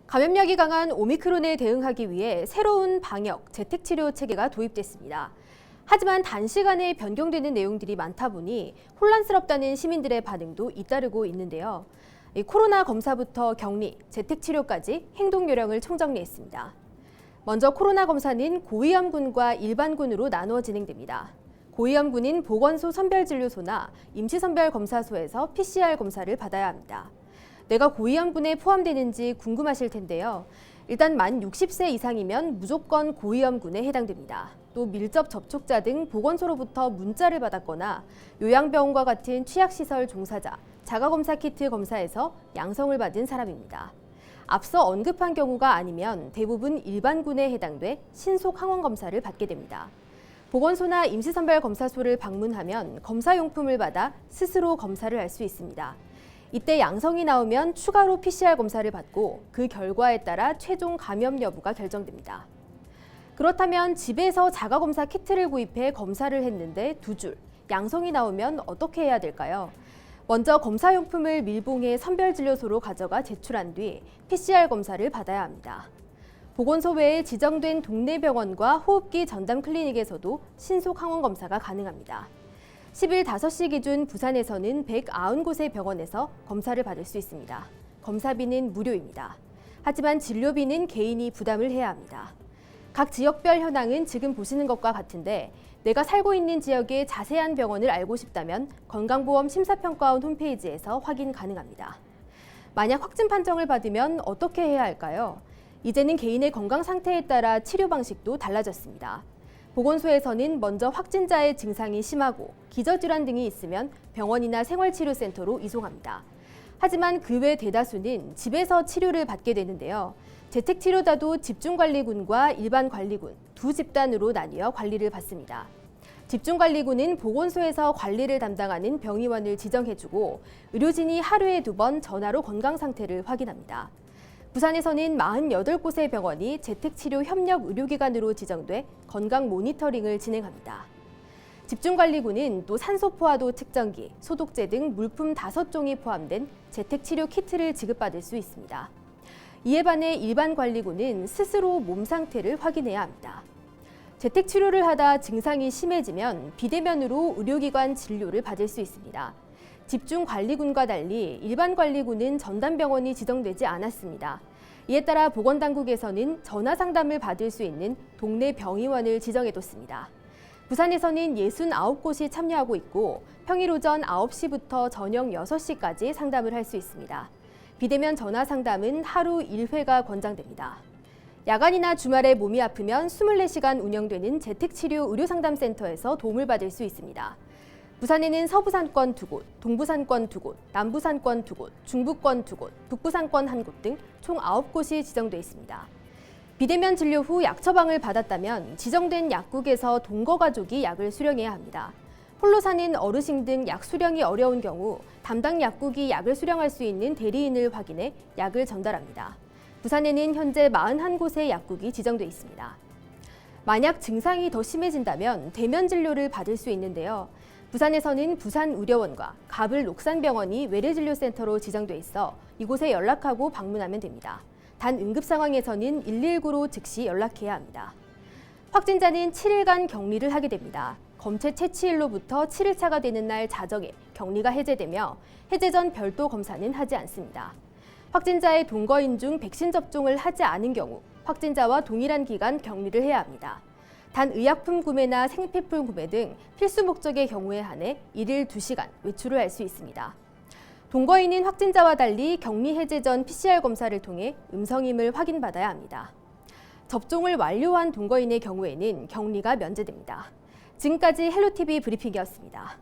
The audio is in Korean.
감염력이 강한 오미크론에 대응하기 위해 새로운 방역, 재택치료 체계가 도입됐습니다. 하지만 단시간에 변경되는 내용들이 많다 보니 혼란스럽다는 시민들의 반응도 잇따르고 있는데요. 코로나 검사부터 격리, 재택치료까지 행동 요령을 총정리했습니다. 먼저 코로나 검사는 고위험군과 일반군으로 나누어 진행됩니다. 고위험군인 보건소 선별진료소나 임시선별검사소에서 PCR 검사를 받아야 합니다. 내가 고위험군에 포함되는지 궁금하실 텐데요. 일단 만 60세 이상이면 무조건 고위험군에 해당됩니다. 또 밀접 접촉자 등 보건소로부터 문자를 받았거나 요양병원과 같은 취약시설 종사자, 자가검사 키트 검사에서 양성을 받은 사람입니다. 앞서 언급한 경우가 아니면 대부분 일반군에 해당돼 신속 항원 검사를 받게 됩니다. 보건소나 임시선별검사소를 방문하면 검사용품을 받아 스스로 검사를 할 수 있습니다. 이때 양성이 나오면 추가로 PCR 검사를 받고 그 결과에 따라 최종 감염 여부가 결정됩니다. 그렇다면 집에서 자가검사 키트를 구입해 검사를 했는데 2줄, 양성이 나오면 어떻게 해야 될까요? 먼저 검사용품을 밀봉해 선별진료소로 가져가 제출한 뒤 PCR 검사를 받아야 합니다. 보건소 외에 지정된 동네 병원과 호흡기 전담 클리닉에서도 신속 항원 검사가 가능합니다. 10일 5시 기준 부산에서는 190곳의 병원에서 검사를 받을 수 있습니다. 검사비는 무료입니다. 하지만 진료비는 개인이 부담을 해야 합니다. 각 지역별 현황은 지금 보시는 것과 같은데 내가 살고 있는 지역의 자세한 병원을 알고 싶다면 건강보험 심사평가원 홈페이지에서 확인 가능합니다. 만약 확진 판정을 받으면 어떻게 해야 할까요? 이제는 개인의 건강 상태에 따라 치료 방식도 달라졌습니다. 보건소에서는 먼저 확진자의 증상이 심하고 기저질환 등이 있으면 병원이나 생활치료센터로 이송합니다. 하지만 그 외 대다수는 집에서 치료를 받게 되는데요. 재택치료자도 집중관리군과 일반관리군 두 집단으로 나뉘어 관리를 받습니다. 집중관리군은 보건소에서 관리를 담당하는 병의원을 지정해주고 의료진이 하루에 2번 전화로 건강 상태를 확인합니다. 부산에서는 48곳의 병원이 재택치료 협력 의료기관으로 지정돼 건강 모니터링을 진행합니다. 집중관리군은 또 산소포화도 측정기, 소독제 등 물품 5종이 포함된 재택치료 키트를 지급받을 수 있습니다. 이에 반해 일반관리군은 스스로 몸 상태를 확인해야 합니다. 재택치료를 하다 증상이 심해지면 비대면으로 의료기관 진료를 받을 수 있습니다. 집중관리군과 달리 일반관리군은 전담병원이 지정되지 않았습니다. 이에 따라 보건당국에서는 전화상담을 받을 수 있는 동네 병의원을 지정해뒀습니다. 부산에서는 69곳이 참여하고 있고 평일 오전 9시부터 저녁 6시까지 상담을 할 수 있습니다. 비대면 전화상담은 하루 1회가 권장됩니다. 야간이나 주말에 몸이 아프면 24시간 운영되는 재택치료 의료상담센터에서 도움을 받을 수 있습니다. 부산에는 서부산권 2곳, 동부산권 2곳, 남부산권 2곳, 중부권 2곳, 북부산권 1곳 등 총 9곳이 지정돼 있습니다. 비대면 진료 후 약 처방을 받았다면 지정된 약국에서 동거가족이 약을 수령해야 합니다. 홀로 사는 어르신 등 약 수령이 어려운 경우 담당 약국이 약을 수령할 수 있는 대리인을 확인해 약을 전달합니다. 부산에는 현재 41곳의 약국이 지정돼 있습니다. 만약 증상이 더 심해진다면 대면 진료를 받을 수 있는데요. 부산에서는 부산의료원과 갑을 녹산병원이 외래진료센터로 지정돼 있어 이곳에 연락하고 방문하면 됩니다. 단 응급 상황에서는 119로 즉시 연락해야 합니다. 확진자는 7일간 격리를 하게 됩니다. 검체 채취일로부터 7일차가 되는 날 자정에 격리가 해제되며 해제 전 별도 검사는 하지 않습니다. 확진자의 동거인 중 백신 접종을 하지 않은 경우 확진자와 동일한 기간 격리를 해야 합니다. 단 의약품 구매나 생필품 구매 등 필수 목적의 경우에 한해 1일 2시간 외출을 할 수 있습니다. 동거인은 확진자와 달리 격리 해제 전 PCR 검사를 통해 음성임을 확인받아야 합니다. 접종을 완료한 동거인의 경우에는 격리가 면제됩니다. 지금까지 헬로티비 브리핑이었습니다.